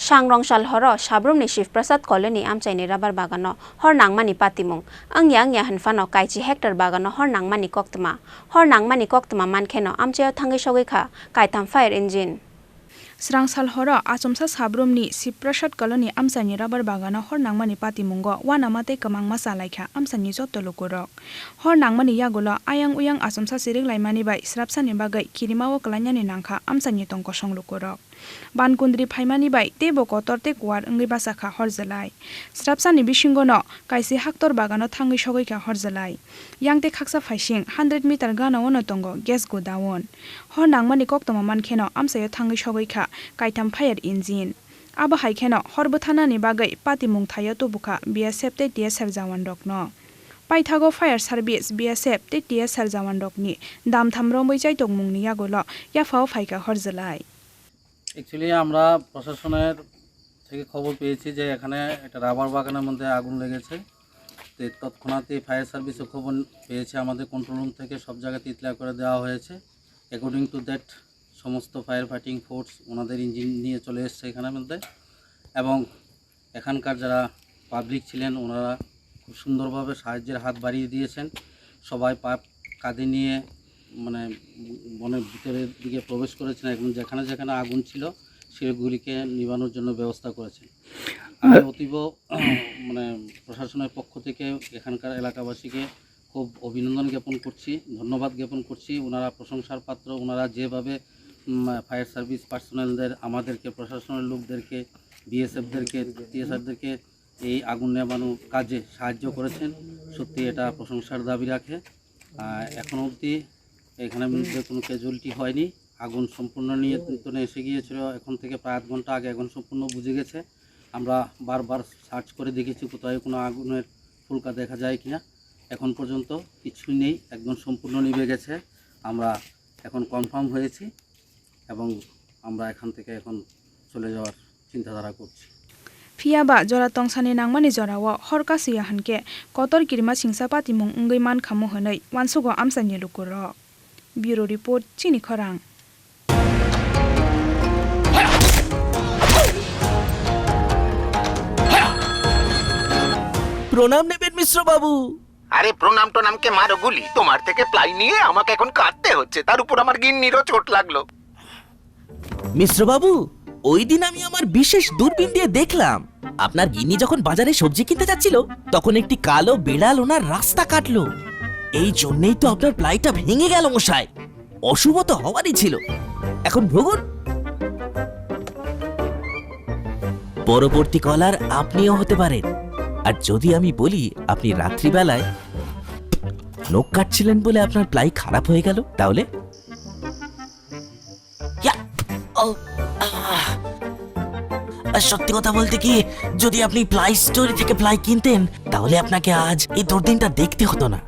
Sangrongsal Horo Sabroom ni Shivprasad colony Amchaini rubber Bagano Hor Nangmani Patimung ang yang hanfano kaichi hector Bagano Hor Nangmani koktama mankeno Amchayo thangi sogika kaitam fire engine Sangrongsal Horo Asomsa Sabroom ni Shivprasad colony Amchaini rubber Bagano Hor Nangmani Patimungo wanamate kamang masalaikha Amchaini joto lokorok Hor Nangmani yagulo ayang uyang Asomsa sirik laimani bai srapsani bagai kirimawo kalanyani nangkha Amchaini tongko songlokorok Bankundri Paimani bai tebo kotorte kuar ngri basakha horjalai Srapsani bisingono kaisi haktor bagano thangi sogoikha horjalai yangte khaksa faising 100 meter gana wono tongo gas go dawon Hor Nangmani koktoma mankheno amsayo thangi sogoikha kaitam fire engine aba haikheno horbothanani bagai patimung thayo tobuka BSF te TSF jawan rokno Paithago Fire Service BSF te TSF jawan rokni dam thamrombai chai tongmungni yagolo yafao phaika horjalai actually আমরা প্রশাসনের থেকে খবর পেয়েছি যে এখানে একটা rubber বাগানের মধ্যে আগুন লেগেছে তো তৎক্ষণাৎই ফায়ার সার্ভিসও খবর পেয়েছে আমাদের কন্ট্রোল রুম থেকে সব জায়গাতে ইতলা করে দেওয়া হয়েছে অ্যাকর্ডিং টু দ্যাট সমস্ত ফায়ার ফাইটিং ফোর্স ওনাদের ইঞ্জিন নিয়ে চলে এসেছে এখানের মধ্যে এবং এখানকার যারা পাবলিক ছিলেন ওনারা খুব সুন্দরভাবে সাহায্যের হাত বাড়িয়ে দিয়েছেন সবাই কাঁধে নিয়ে মানে বনের ভিতরের দিকে প্রবেশ করেছেন এবং যেখানে যেখানে আগুন ছিল সেগুলিকে নিভানোর জন্য ব্যবস্থা করেছেন আমি অতীব মানে প্রশাসনের পক্ষ থেকে এখানকার এলাকাবাসীকে খুব অভিনন্দন জ্ঞাপন করছি ধন্যবাদ জ্ঞাপন করছি ওনারা প্রশংসার পাত্র ওনারা যেভাবে ফায়ার সার্ভিস পার্সোনালদের আমাদেরকে প্রশাসনের লোকদেরকে বিএসএফদেরকে টিএসআরদেরকে এই আগুন নেভানোর কাজে সাহায্য করেছেন সত্যি এটা প্রশংসার দাবি রাখে এখনও অবধি এখানে মধ্যে কোনো ক্যাজুয়ালিটি হয়নি আগুন সম্পূর্ণ নিয়ন্ত্রণে এসে গিয়েছিল এখন থেকে প্রায় আধ ঘন্টা আগে আগুন সম্পূর্ণ বুঝে গেছে আমরা বারবার সার্চ করে দেখেছি কোথায় কোনো আগুনের ফুলকা দেখা যায় কিনা এখন পর্যন্ত কিছুই নেই একদম সম্পূর্ণ নিভে গেছে আমরা এখন কনফার্ম হয়েছি এবং আমরা এখান থেকে এখন চলে যাওয়ার চিন্তাধারা করছি Fiaba jora tongsani nangmani jorawo horka siya hanke kotor kirma singsa patimung ungui man khamu hanai wansugo amsani lukuro Bureau Report Chini Khorang প্রণাম নেবেন মিশ্র বাবু আরে প্রণাম টনামকে মারো গুলি তোমার থেকে প্লাই নিয়ে আমাকে এখন কাটতে হচ্ছে তার উপর আমার গিন্নিরও চোট লাগলো মিশ্র বাবু ওই দিন আমি আমার বিশেষ দূরবীন দিয়ে দেখলাম আপনার গিন্নি যখন বাজারে সবজি কিনতে যাচ্ছিল তখন একটি কালো বিড়াল ওনার রাস্তা কাটলো এই জন্যই তো আপনার প্লাইটা ভেঙে গেল মশাই অশুভ তো হওয়ারই ছিল এখন ভোগুন পরবর্তী কলার আপনিও হতে পারেন আর যদি আমি বলি আপনি রাত্রিবেলায় নখ কাটছিলেন বলে আপনার প্লাই খারাপ হয়ে গেল তাহলে সত্যি কথা বলতে কি যদি আপনি প্লাই স্টোরি থেকে প্লাই কিনতেন তাহলে আপনাকে আজ এই দুর্দিনটা দেখতে হতো না